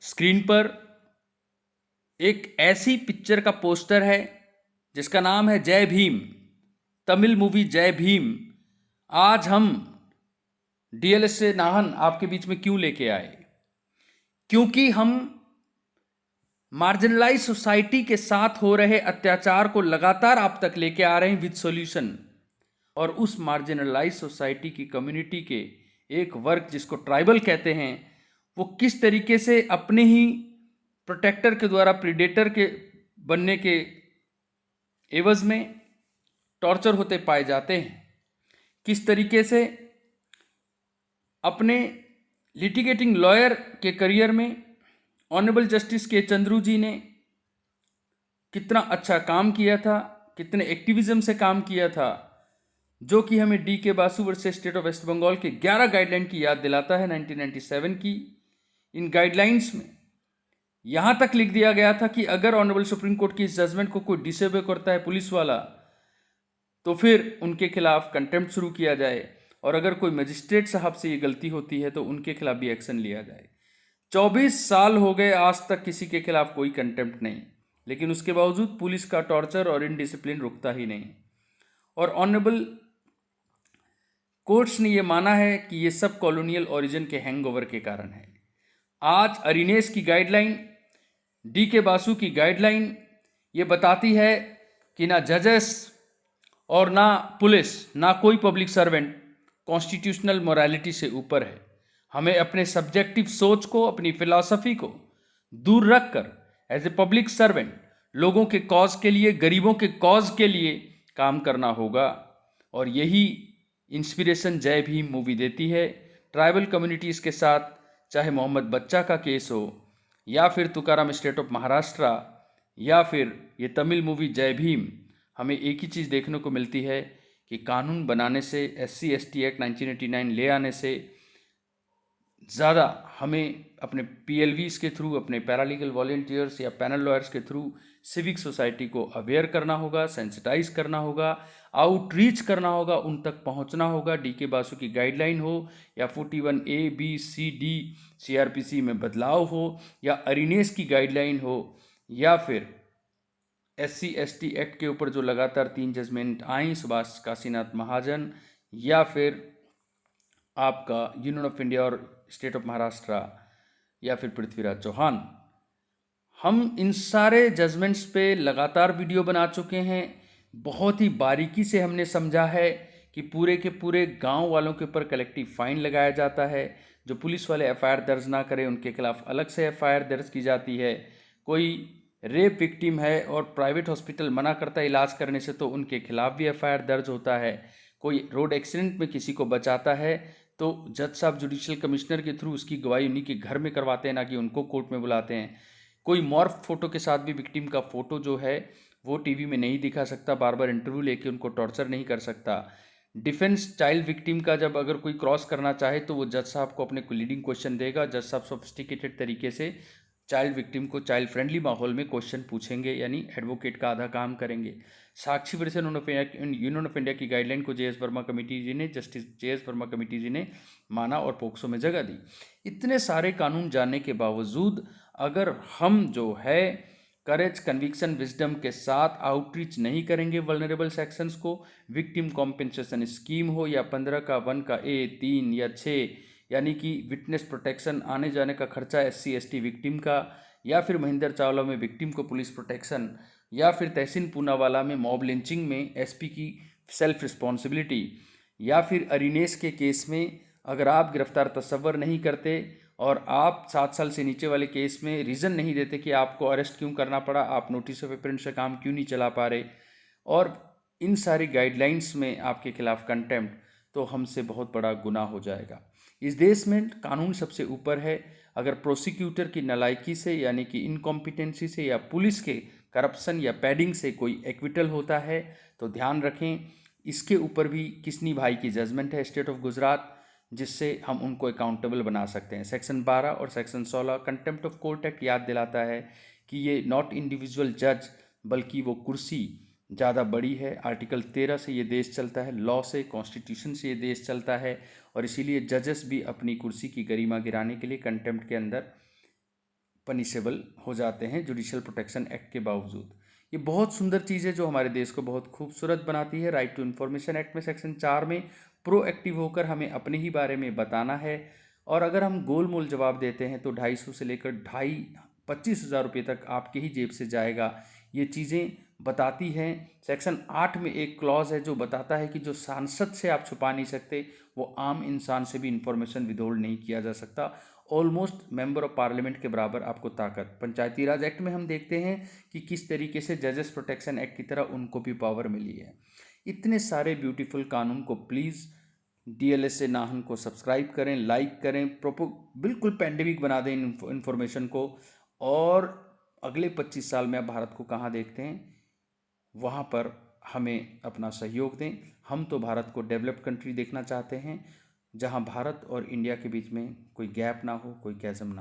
Screen पर एक ऐसी पिक्चर का पोस्टर है जिसका नाम है जय भीम, तमिल मूवी जय भीम। आज हम डीएलएस से नाहन आपके बीच में क्यों लेके आए? क्योंकि हम मार्जिनलाइज सोसाइटी के साथ हो रहे अत्याचार को लगातार आप तक लेके आ रहे हैं विद सॉल्यूशन। और उस मार्जिनलाइज सोसाइटी की कम्युनिटी के एक वर्ग जिसको ट्राइबल कहते हैं, वो किस तरीके से अपने ही प्रोटेक्टर के द्वारा प्रीडेटर के बनने के एवज में टॉर्चर होते पाए जाते हैं, किस तरीके से अपने लिटिगेटिंग लॉयर के करियर में ऑनरेबल जस्टिस के चंद्रू जी ने कितना अच्छा काम किया था, कितने एक्टिविज्म से काम किया था, जो कि हमें D K Basu versus state of West Bengal के 11 गाइडलाइन की याद दिलाता है 1997 की। इन गाइडलाइंस में यहां तक लिख दिया गया था कि अगर ऑनरेबल सुप्रीम कोर्ट की इस जजमेंट को कोई डिसोबे करता है पुलिस वाला, तो फिर उनके खिलाफ कंटेम्प्ट शुरू किया जाए, और अगर कोई मजिस्ट्रेट साहब से ये गलती होती है तो उनके खिलाफ भी एक्शन लिया जाए। 24 साल हो गए, आज तक किसी के खिलाफ कोई कंटेम्प्ट नहीं, लेकिन उसके बावजूद पुलिस का टॉर्चर और इनडिसिप्लिन रुकता ही नहीं। और ऑनरेबल कोर्ट्स ने यह माना है कि ये सब कॉलोनियल ओरिजिन के हैंगओवर के कारण है। आज अरिनेस की गाइडलाइन, डी के बासु की गाइडलाइन ये बताती है कि ना जजेस और ना पुलिस, ना कोई पब्लिक सर्वेंट कॉन्स्टिट्यूशनल मोरालिटी से ऊपर है। हमें अपने सब्जेक्टिव सोच को, अपनी फिलॉसफी को दूर रखकर एज ए पब्लिक सर्वेंट लोगों के कॉज के लिए, गरीबों के कॉज के लिए काम करना होगा। और यही इंस्पिरेशन जय भीम मूवी देती है। ट्राइबल कम्युनिटीज़ के साथ, चाहे मोहम्मद बच्चा का केस हो, या फिर तुकाराम स्टेट ऑफ महाराष्ट्र, या फिर ये तमिल मूवी जय भीम, हमें एक ही चीज़ देखने को मिलती है कि कानून बनाने से, SC/ST एक्ट 1989 ले आने से ज़्यादा हमें अपने PLVs के थ्रू, अपने पैरालीगल वॉलेंटियर्स या पैनल लॉयर्स के थ्रू सिविक सोसाइटी को अवेयर करना होगा, सेंसिटाइज करना होगा, आउटरीच करना होगा, उन तक पहुंचना होगा। डी के बासु की गाइडलाइन हो या 41A, B, C, D CRPC में बदलाव हो, या अरिनेस की गाइडलाइन हो, या फिर SC/ST एक्ट के ऊपर जो लगातार 3 जजमेंट आई, सुभाष काशीनाथ महाजन, या फिर आपका यूनियन ऑफ इंडिया और स्टेट ऑफ महाराष्ट्र, या फिर पृथ्वीराज चौहान। हम इन सारे जजमेंट्स पे लगातार वीडियो बना चुके हैं। बहुत ही बारीकी से हमने समझा है कि पूरे के पूरे गांव वालों के ऊपर कलेक्टिव फाइन लगाया जाता है। जो पुलिस वाले FIR दर्ज ना करें उनके खिलाफ अलग से FIR दर्ज की जाती है। कोई रेप विक्टिम है और प्राइवेट हॉस्पिटल मना करता है इलाज करने से, तो उनके खिलाफ भी FIR दर्ज होता है। कोई रोड एक्सीडेंट में किसी को बचाता है तो जज साहब जुडिशियल कमिश्नर के थ्रू उसकी गवाही उन्हीं के घर में करवाते हैं, ना कि उनको कोर्ट में बुलाते हैं। कोई मॉर्फ फोटो के साथ भी विक्टिम का फोटो जो है वो टीवी में नहीं दिखा सकता, बार बार इंटरव्यू लेके उनको टॉर्चर नहीं कर सकता। डिफेंस चाइल्ड विक्टिम का जब अगर कोई क्रॉस करना चाहे तो वो जज साहब को अपने को लीडिंग क्वेश्चन देगा। जज साहब सोफिस्टिकेटेड तरीके से चाइल्ड विक्टिम को चाइल्ड फ्रेंडली माहौल में क्वेश्चन पूछेंगे, यानी एडवोकेट का आधा काम करेंगे। साक्षी वर्सेस यूनियन ऑफ इंडिया की गाइडलाइन को JS वर्मा कमेटी जी ने, जस्टिस JS वर्मा कमेटी जी ने माना और पोक्सो में जगह दी। इतने सारे कानून जानने के बावजूद अगर हम जो है करेज, कन्विक्शन, विजडम के साथ आउटरीच नहीं करेंगे वल्नरेबल सेक्शंस को, विक्टिम कॉम्पेंसेशन स्कीम हो या 15 का 1 का A, 3 या 6, यानी कि विटनेस प्रोटेक्शन, आने जाने का खर्चा SC/ST विक्टिम का, या फिर महेंद्र चावला में विक्टिम को पुलिस प्रोटेक्शन, या फिर तहसीन पूनावाला में मॉब लिंचिंग में SP की सेल्फ रिस्पॉन्सिबिलिटी, या फिर अरिनेस के केस में अगर आप गिरफ्तार तस्वर नहीं करते और आप 7 साल से नीचे वाले केस में रीज़न नहीं देते कि आपको अरेस्ट क्यों करना पड़ा, आप नोटिस ऑफ अपीयरेंस से काम क्यों नहीं चला पा रहे, और इन सारी गाइडलाइंस में आपके खिलाफ कंटेम्प्ट, तो हमसे बहुत बड़ा गुनाह हो जाएगा। इस देश में कानून सबसे ऊपर है। अगर प्रोसिक्यूटर की नालायकी से, यानी कि इनकॉम्पिटेंसी से, या पुलिस के करप्शन या पैडिंग से कोई एक्विटल होता है तो ध्यान रखें, इसके ऊपर भी किसनी भाई की जजमेंट है स्टेट ऑफ गुजरात, जिससे हम उनको अकाउंटेबल बना सकते हैं। सेक्शन 12 और section 16 contempt of court act याद दिलाता है कि ये नॉट इंडिविजुअल जज बल्कि वो कुर्सी ज़्यादा बड़ी है। आर्टिकल 13 से ये देश चलता है, लॉ से, कॉन्स्टिट्यूशन से ये देश चलता है, और इसीलिए जजेस भी अपनी कुर्सी की गरिमा गिराने के लिए कंटेम्प्ट के अंदर पनिशेबल हो जाते हैं जुडिशल प्रोटेक्शन एक्ट के बावजूद। ये बहुत सुंदर चीज़ है जो हमारे देश को बहुत खूबसूरत बनाती है। राइट टू इन्फॉर्मेशन एक्ट में सेक्शन 4 में प्रोएक्टिव होकर हमें अपने ही बारे में बताना है, और अगर हम गोल मोल जवाब देते हैं तो 250 से लेकर 25,000 रुपये तक आपके ही जेब से जाएगा। ये चीज़ें बताती हैं। सेक्शन 8 में एक क्लॉज है जो बताता है कि जो सांसद से आप छुपा नहीं सकते, वो आम इंसान से भी इंफॉर्मेशन विदहोल्ड नहीं किया जा सकता। ऑलमोस्ट मेंबर ऑफ पार्लियामेंट के बराबर आपको ताकत। पंचायती राज एक्ट में हम देखते हैं कि किस तरीके से जजेस प्रोटेक्शन एक्ट की तरह उनको भी पावर मिली है। इतने सारे ब्यूटीफुल कानून को प्लीज़ DLSA नाहन को सब्सक्राइब करें, लाइक करें, बिल्कुल पैंडेमिक बना दें इन्फॉर्मेशन को। और अगले 25 साल में आप भारत को कहाँ देखते हैं, वहाँ पर हमें अपना सहयोग दें। हम तो भारत को डेवलप्ड कंट्री देखना चाहते हैं, जहाँ भारत और इंडिया के बीच में कोई गैप ना हो, कोई चैज़म ना हो।